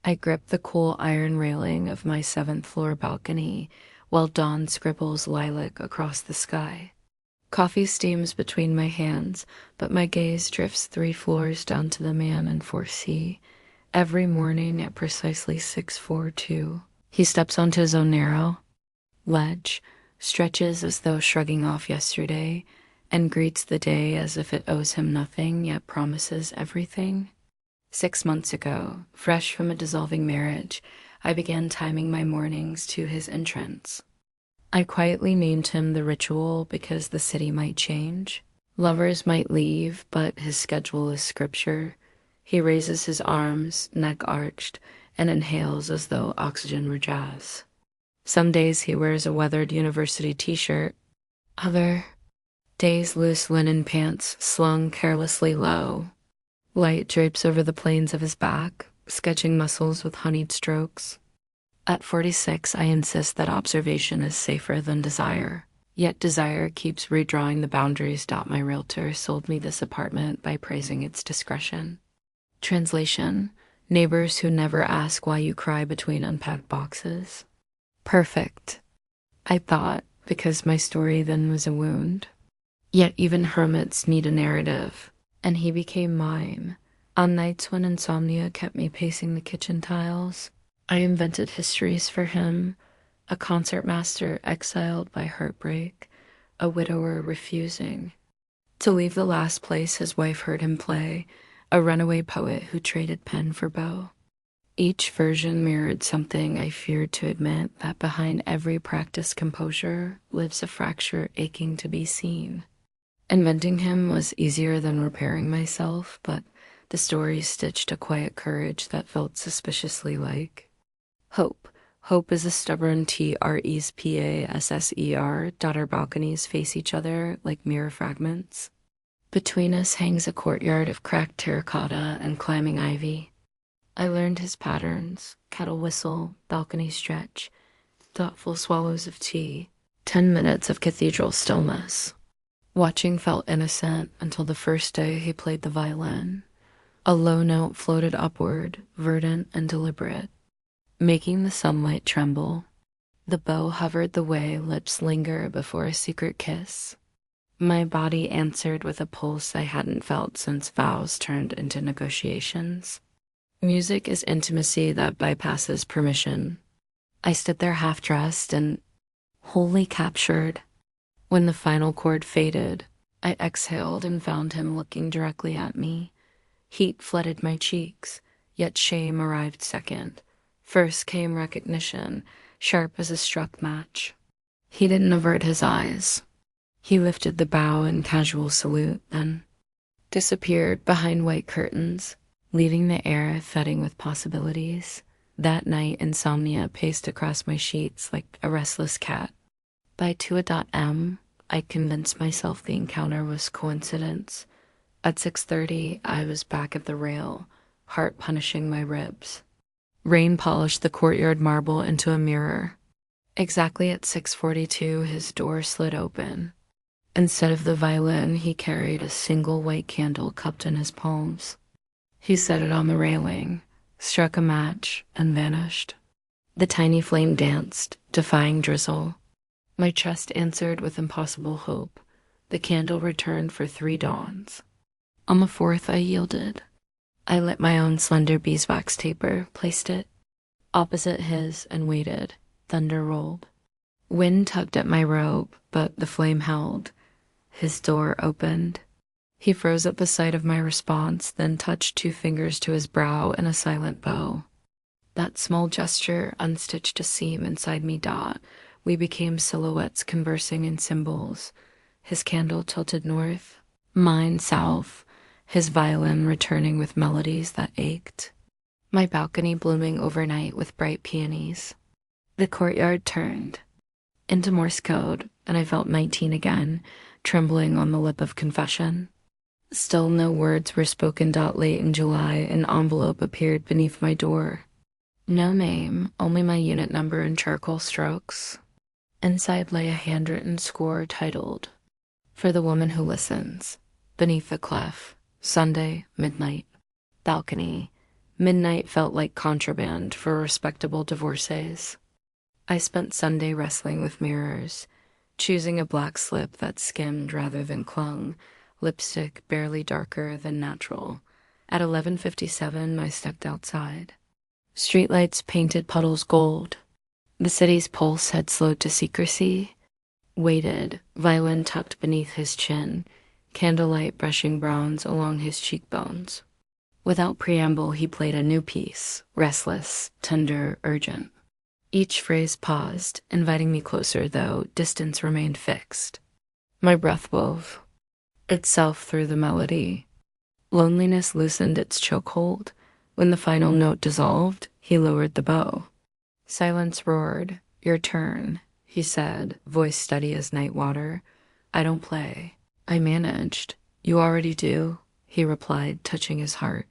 I grip the cool iron railing of my seventh floor balcony while dawn scribbles lilac across the sky. Coffee steams between my hands, but my gaze drifts 3 floors down to the man in 4C. Every morning at precisely 6:42, he steps onto his own narrow ledge, stretches as though shrugging off yesterday, and greets the day as if it owes him nothing yet promises everything. 6 months ago, fresh from a dissolving marriage, I began timing my mornings to his entrance. I quietly named him the ritual because the city might change. Lovers might leave, but his schedule is scripture. He raises his arms, neck arched, and inhales as though oxygen were jazz. Some days he wears a weathered university t-shirt. Other days loose linen pants slung carelessly low. Light drapes over the planes of his back, sketching muscles with honeyed strokes. At 46, I insist that observation is safer than desire. Yet desire keeps redrawing the boundaries. My realtor sold me this apartment by praising its discretion. Translation: neighbors who never ask why you cry between unpacked boxes. Perfect, I thought, because my story then was a wound. Yet even hermits need a narrative, and he became mine. On nights when insomnia kept me pacing the kitchen tiles, I invented histories for him: a concertmaster exiled by heartbreak, a widower refusing to leave the last place his wife heard him play, a runaway poet who traded pen for bow. Each version mirrored something I feared to admit: that behind every practiced composure lives a fracture aching to be seen. Inventing him was easier than repairing myself, but the story stitched a quiet courage that felt suspiciously like hope. Hope is a stubborn TRESPASSER. Our balconies face each other like mirror fragments. Between us hangs a courtyard of cracked terracotta and climbing ivy. I learned his patterns: kettle whistle, balcony stretch, thoughtful swallows of tea, 10 minutes of cathedral stillness. Watching felt innocent until the first day he played the violin. A low note floated upward, verdant and deliberate, making the sunlight tremble. The bow hovered the way lips linger before a secret kiss. My body answered with a pulse I hadn't felt since vows turned into negotiations. Music is intimacy that bypasses permission. I stood there half-dressed and wholly captured. When the final chord faded, I exhaled and found him looking directly at me. Heat flooded my cheeks, yet shame arrived second. First came recognition, sharp as a struck match. He didn't avert his eyes. He lifted the bow in casual salute, then disappeared behind white curtains, leaving the air thudding with possibilities. That night, insomnia paced across my sheets like a restless cat. By 2:00 a.m., I convinced myself the encounter was coincidence. At 6:30, I was back at the rail, heart punishing my ribs. Rain polished the courtyard marble into a mirror. Exactly at 6:42, his door slid open. Instead of the violin, he carried a single white candle cupped in his palms. He set it on the railing, struck a match, and vanished. The tiny flame danced, defying drizzle. My chest answered with impossible hope. The candle returned for 3 dawns. On the 4th, I yielded. I lit my own slender beeswax taper, placed it opposite his, and waited. Thunder rolled. Wind tugged at my robe, but the flame held. His door opened. He froze at the sight of my response, then touched 2 fingers to his brow in a silent bow. That small gesture unstitched a seam inside me. We became silhouettes conversing in symbols. His candle tilted north, mine south, his violin returning with melodies that ached. My balcony blooming overnight with bright peonies. The courtyard turned into Morse code, and I felt 19 again, trembling on the lip of confession. Still no words were spoken. Late in July, an envelope appeared beneath my door. No name, only my unit number in charcoal strokes. Inside lay a handwritten score titled, "For the Woman Who Listens, Beneath the Clef, Sunday, Midnight, Balcony, Midnight felt like contraband for respectable divorcees. I spent Sunday wrestling with mirrors, choosing a black slip that skimmed rather than clung, lipstick barely darker than natural. At 11:57, I stepped outside. Streetlights painted puddles gold. The city's pulse had slowed to secrecy. Waited, violin tucked beneath his chin, candlelight brushing bronze along his cheekbones. Without preamble, he played a new piece, restless, tender, urgent. Each phrase paused, inviting me closer, though distance remained fixed. My breath wove itself through the melody. Loneliness loosened its chokehold. When the final note dissolved, he lowered the bow. Silence roared. "Your turn," he said, voice steady as night water. "I don't play. I managed." "You already do," he replied, touching his heart.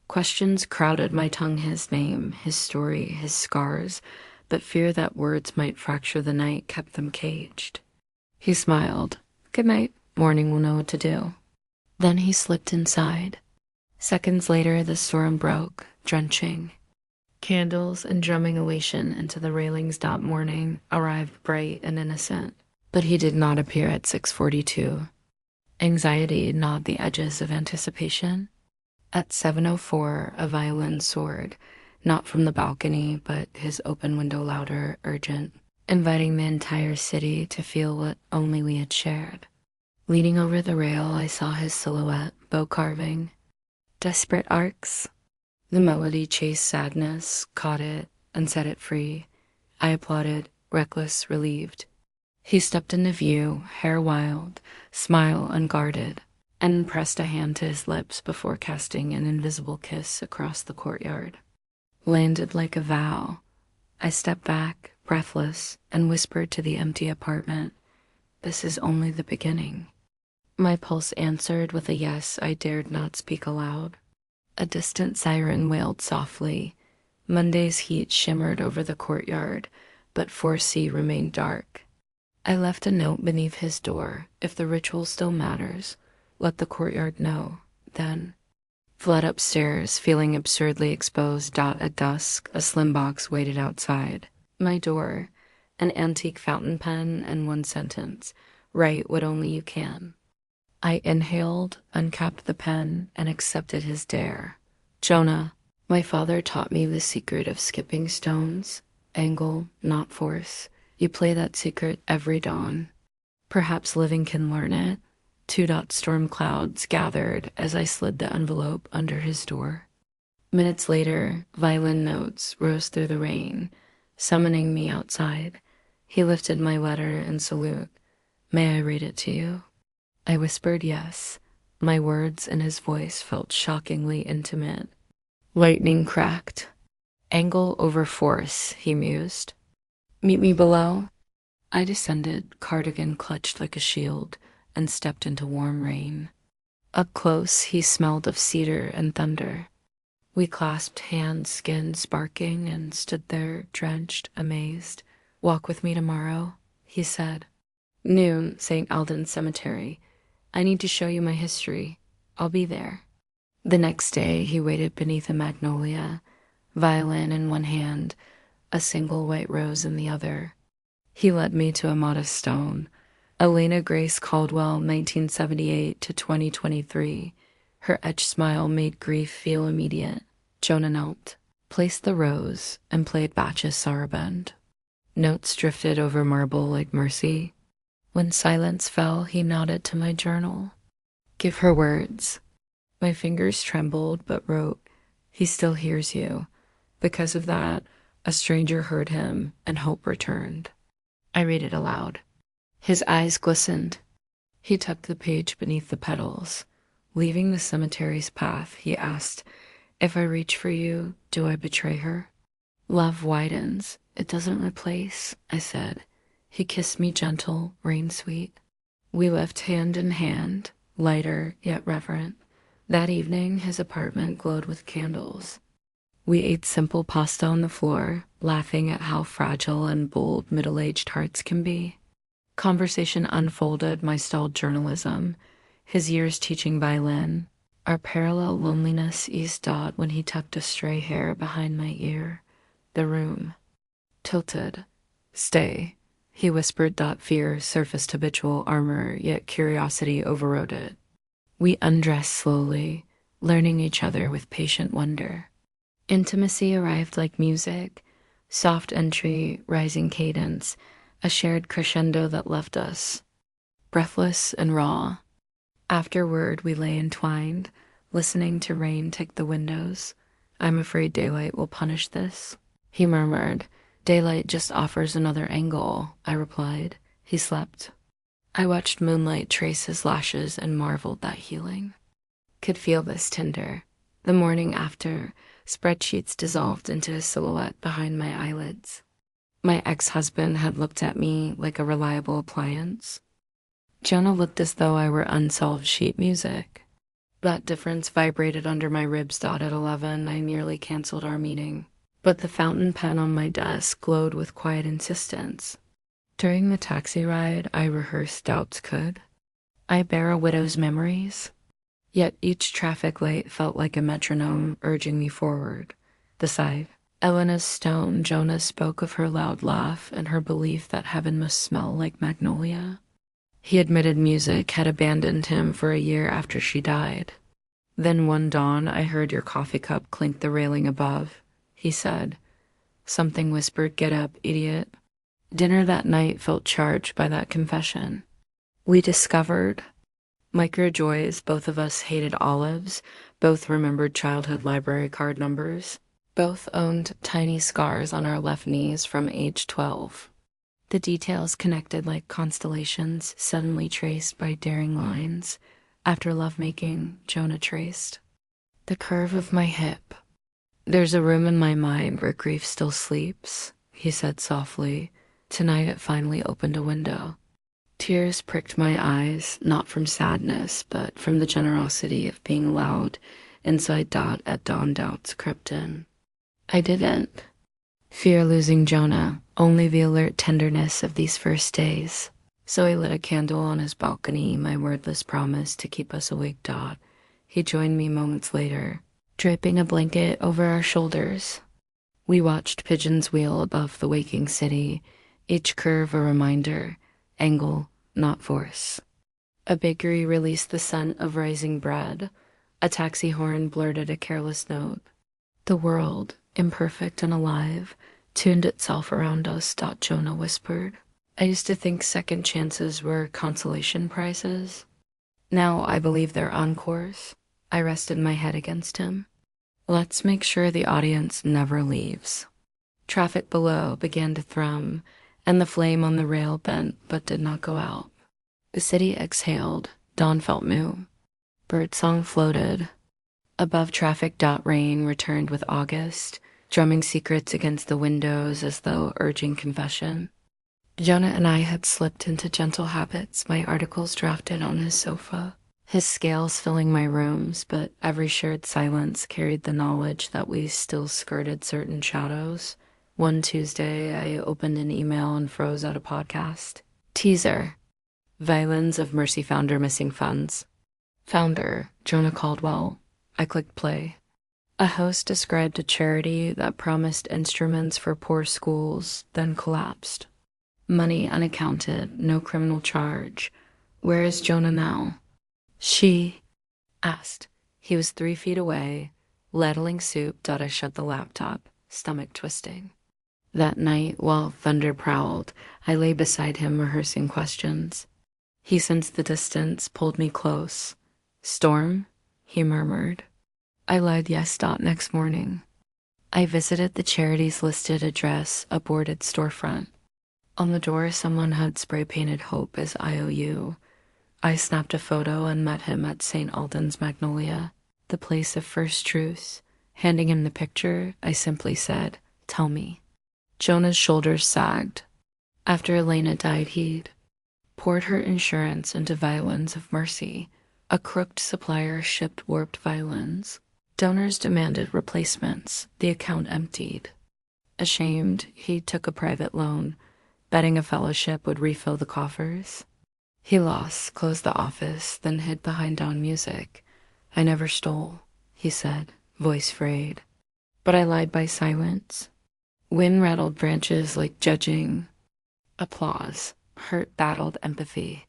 Questions crowded my tongue, his name, his story, his scars, but fear that words might fracture the night kept them caged. He smiled. "Good night. Morning will know what to do." Then he slipped inside. Seconds later, the storm broke, drenching. Candles and drumming elation into the railings. Morning arrived bright and innocent, but he did not appear at 6:42. Anxiety gnawed the edges of anticipation. At 7:04, a violin soared, not from the balcony, but his open window louder, urgent, inviting the entire city to feel what only we had shared. Leaning over the rail, I saw his silhouette, bow carving. Desperate arcs. The melody chased sadness, caught it, and set it free. I applauded, reckless, relieved. He stepped into view, hair wild, smile unguarded, and pressed a hand to his lips before casting an invisible kiss across the courtyard. Landed like a vow. I stepped back, breathless, and whispered to the empty apartment, "This is only the beginning." My pulse answered with a yes I dared not speak aloud. A distant siren wailed softly. Monday's heat shimmered over the courtyard, but 4C remained dark. I left a note beneath his door. If the ritual still matters, let the courtyard know. Then fled upstairs, feeling absurdly exposed. At dusk, a slim box waited outside my door, an antique fountain pen and one sentence: "Write what only you can." I inhaled, uncapped the pen, and accepted his dare. "Jonah, my father taught me the secret of skipping stones. Angle, not force. You play that secret every dawn. Perhaps living can learn it." Storm clouds gathered as I slid the envelope under his door. Minutes later, violin notes rose through the rain, summoning me outside. He lifted my letter in salute. "May I read it to you?" I whispered yes. My words and his voice felt shockingly intimate. Lightning cracked. "Angle over force," he mused. "Meet me below." I descended, cardigan clutched like a shield, and stepped into warm rain. Up close, he smelled of cedar and thunder. We clasped hands, skin sparking, and stood there, drenched, amazed. "Walk with me tomorrow," he said. "Noon, St. Alden's Cemetery. I need to show you my history. I'll be there." The next day, he waited beneath a magnolia, violin in one hand, a single white rose in the other. He led me to a modest stone. Elena Grace Caldwell, 1978 to 2023. Her etched smile made grief feel immediate. Jonah knelt, placed the rose, and played Bach's Saraband. Notes drifted over marble like mercy. When silence fell, he nodded to my journal. "Give her words." My fingers trembled but wrote, "He still hears you." Because of that, a stranger heard him and hope returned. I read it aloud. His eyes glistened. He tucked the page beneath the petals. Leaving the cemetery's path, he asked, "If I reach for you, do I betray her?" "Love widens. It doesn't replace," I said. He kissed me gentle, rain-sweet. We left hand in hand, lighter yet reverent. That evening, his apartment glowed with candles. We ate simple pasta on the floor, laughing at how fragile and bold middle-aged hearts can be. Conversation unfolded my stalled journalism, his years teaching violin, Our parallel loneliness eased Dot when he tucked a stray hair behind my ear. The room tilted. Stay, he whispered. Fear surfaced habitual armor, yet curiosity overrode it. We undressed slowly, learning each other with patient wonder. Intimacy arrived like music, soft entry, rising cadence, a shared crescendo that left us breathless and raw. Afterward, we lay entwined, listening to rain tick the windows. I'm afraid daylight will punish this, he murmured. Daylight just offers another angle, I replied. He slept. I watched moonlight trace his lashes and marveled that healing could feel this tender. The morning after, spreadsheets dissolved into a silhouette behind my eyelids. My ex-husband had looked at me like a reliable appliance. Jonah looked as though I were unsolved sheet music. That difference vibrated under my ribs. At 11, I nearly canceled our meeting. But the fountain pen on my desk glowed with quiet insistence. During the taxi ride, I rehearsed doubts could. I bear a widow's memories. Yet each traffic light felt like a metronome urging me forward. The scythe. Elena's stone. Jonah spoke of her loud laugh and her belief that heaven must smell like magnolia. He admitted music had abandoned him for a year after she died. Then one dawn, I heard your coffee cup clink the railing above, he said. Something whispered, get up, idiot. Dinner that night felt charged by that confession. We discovered micro joys. Both of us hated olives. Both remembered childhood library card numbers. Both owned tiny scars on our left knees from age 12. The details connected like constellations suddenly traced by daring lines. After lovemaking, Jonah traced the curve of my hip. There's a room in my mind where grief still sleeps, he said softly. Tonight it finally opened a window. Tears pricked my eyes, not from sadness, but from the generosity of being allowed inside. At dawn, doubts crept in. I didn't fear losing Jonah, only the alert tenderness of these first days. So I lit a candle on his balcony, my wordless promise to keep us awake. He joined me moments later, draping a blanket over our shoulders. We watched pigeons wheel above the waking city, each curve a reminder, angle, not force. A bakery released the scent of rising bread. A taxi horn blurted a careless note. The world, imperfect and alive, tuned itself around us. Jonah whispered. I used to think second chances were consolation prizes. Now I believe they're encores. I rested my head against him. Let's make sure the audience never leaves. Traffic below began to thrum, and the flame on the rail bent but did not go out. The city exhaled. Dawn felt new. Birdsong floated. Above traffic. Rain returned with August, drumming secrets against the windows as though urging confession. Jonah and I had slipped into gentle habits, my articles drafted on his sofa, his scales filling my rooms, but every shared silence carried the knowledge that we still skirted certain shadows. One Tuesday, I opened an email and froze at a podcast. Teaser. Violins of Mercy founder missing funds. Founder, Jonah Caldwell. I clicked play. A host described a charity that promised instruments for poor schools, then collapsed. Money unaccounted, no criminal charge. Where is Jonah now? She asked. He was 3 feet away, ladling soup. I shut the laptop, stomach twisting. That night, while thunder prowled, I lay beside him rehearsing questions. He sensed the distance, pulled me close. Storm? He murmured. I lied yes. Next morning, I visited the charity's listed address, a boarded storefront. On the door, someone had spray-painted hope as IOU. I snapped a photo and met him at St. Alden's Magnolia, the place of first truth. Handing him the picture, I simply said, tell me. Jonah's shoulders sagged. After Elena died, he'd poured her insurance into violins of mercy. A crooked supplier shipped warped violins. Donors demanded replacements. The account emptied. Ashamed, he took a private loan, betting a fellowship would refill the coffers. He lost, closed the office, then hid behind down music. I never stole, he said, voice frayed. But I lied by silence. Wind rattled branches like judging. Applause. Hurt battled empathy.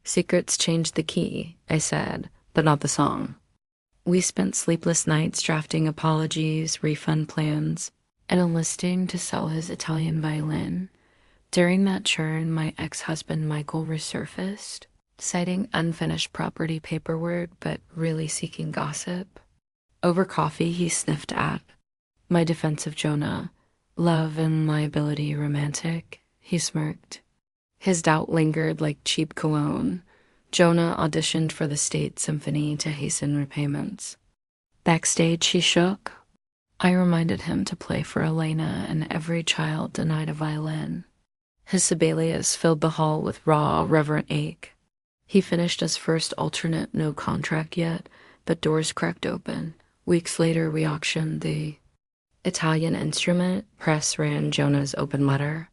Secrets changed the key, I said, but not the song. We spent sleepless nights drafting apologies, refund plans, and enlisting to sell his Italian violin. During that churn, my ex-husband Michael resurfaced, citing unfinished property paperwork but really seeking gossip. Over coffee, he sniffed at my defense of Jonah. Love and liability romantic, he smirked. His doubt lingered like cheap cologne. Jonah auditioned for the State Symphony to hasten repayments. Backstage, he shook. I reminded him to play for Elena and every child denied a violin. His Sibelius filled the hall with raw, reverent ache. He finished his first alternate, no contract yet, but doors cracked open. Weeks later, we auctioned the Italian instrument. Press ran Jonah's open letter.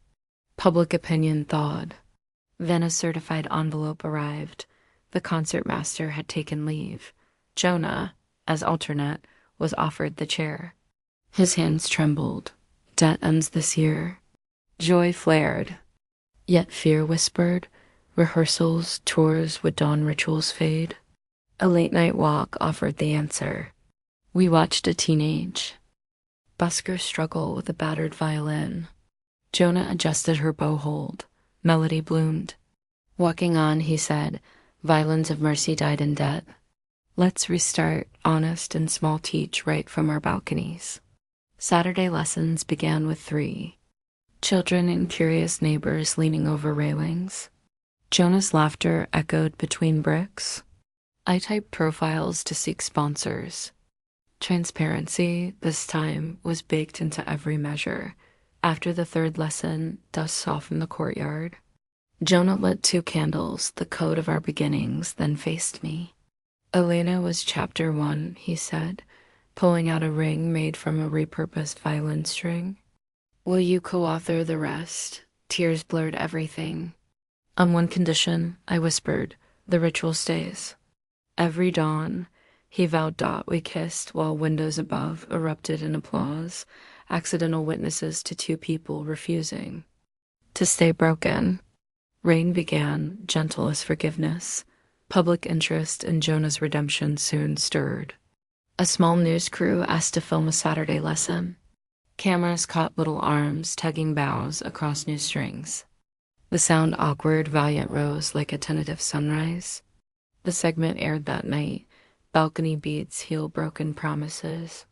Public opinion thawed. Then a certified envelope arrived. The concertmaster had taken leave. Jonah, as alternate, was offered the chair. His hands trembled. Debt ends this year. Joy flared. Yet fear whispered. Rehearsals, tours, would dawn rituals fade? A late-night walk offered the answer. We watched a teenage busker struggle with a battered violin. Jonah adjusted her bow hold. Melody bloomed. Walking on, he said, violins of mercy died in debt. Let's restart, honest and small teach right from our balconies. Saturday lessons began with 3. Children and curious neighbors leaning over railings. Jonah's laughter echoed between bricks. I typed profiles to seek sponsors. Transparency, this time, was baked into every measure. After the 3rd lesson, dust softened the courtyard. Jonah lit 2 candles, the code of our beginnings, then faced me. Elena was chapter 1, he said, pulling out a ring made from a repurposed violin string. Will you co-author the rest? Tears blurred everything. On one condition, I whispered, the ritual stays. Every dawn, he vowed. We kissed while windows above erupted in applause, accidental witnesses to 2 people refusing to stay broken. Rain began, gentle as forgiveness. Public interest in Jonah's redemption soon stirred. A small news crew asked to film a Saturday lesson. Cameras caught little arms tugging bows across new strings. The sound awkward, valiant rose like a tentative sunrise. The segment aired that night. Balcony beats heal broken promises.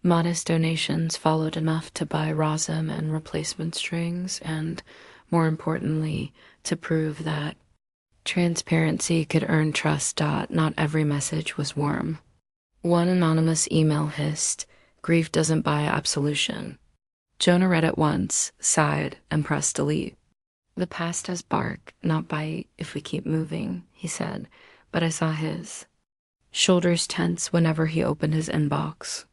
Modest donations followed enough to buy rosin and replacement strings and, more importantly, to prove that transparency could earn trust. Not every message was warm. One anonymous email hissed, grief doesn't buy absolution. Jonah read it once, sighed, and pressed delete. The past has bark, not bite if we keep moving, he said, but I saw his shoulders tense whenever he opened his inbox.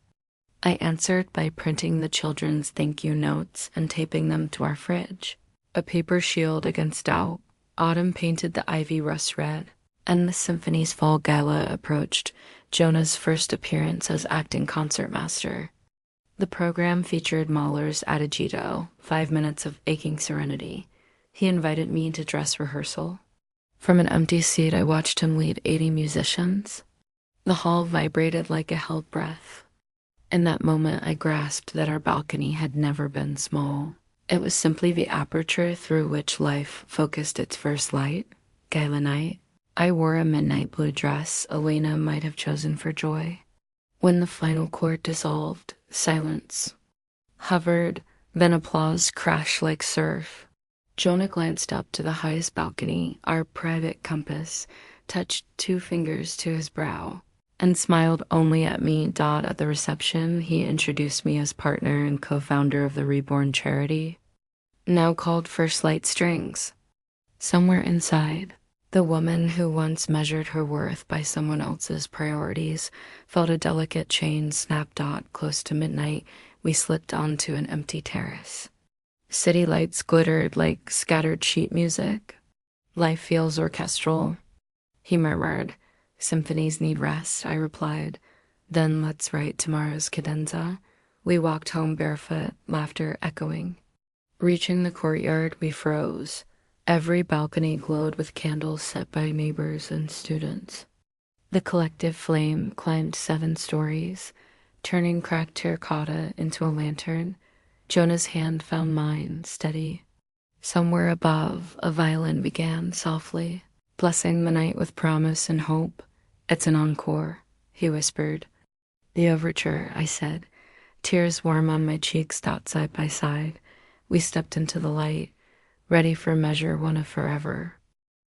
I answered by printing the children's thank you notes and taping them to our fridge. A paper shield against doubt. Autumn painted the ivy rust red, and the symphony's fall gala approached, Jonah's first appearance as acting concertmaster. The program featured Mahler's Adagito, 5 minutes of aching serenity. He invited me to dress rehearsal. From an empty seat, I watched him lead 80 musicians. The hall vibrated like a held breath. In that moment, I grasped that our balcony had never been small. It was simply the aperture through which life focused its first light. Gala night. I wore a midnight blue dress Elena might have chosen for joy. When the final chord dissolved, silence hovered, then applause crashed like surf. Jonah glanced up to the highest balcony, our private compass, touched 2 fingers to his brow, and smiled only at me. At the reception, he introduced me as partner and co-founder of the Reborn charity, now called First Light Strings. Somewhere inside, the woman who once measured her worth by someone else's priorities felt a delicate chain snap. Close to midnight, we slipped onto an empty terrace. City lights glittered like scattered sheet music. Life feels orchestral, he murmured, Symphonies need rest, I replied. Then let's write tomorrow's cadenza. We walked home barefoot, laughter echoing. Reaching the courtyard, we froze. Every balcony glowed with candles set by neighbors and students. The collective flame climbed 7 stories, turning cracked terracotta into a lantern. Jonah's hand found mine, steady. Somewhere above, a violin began softly, blessing the night with promise and hope. It's an encore, he whispered. The overture, I said. Tears warm on my cheeks dot side by side. We stepped into the light, ready for measure 1 of forever.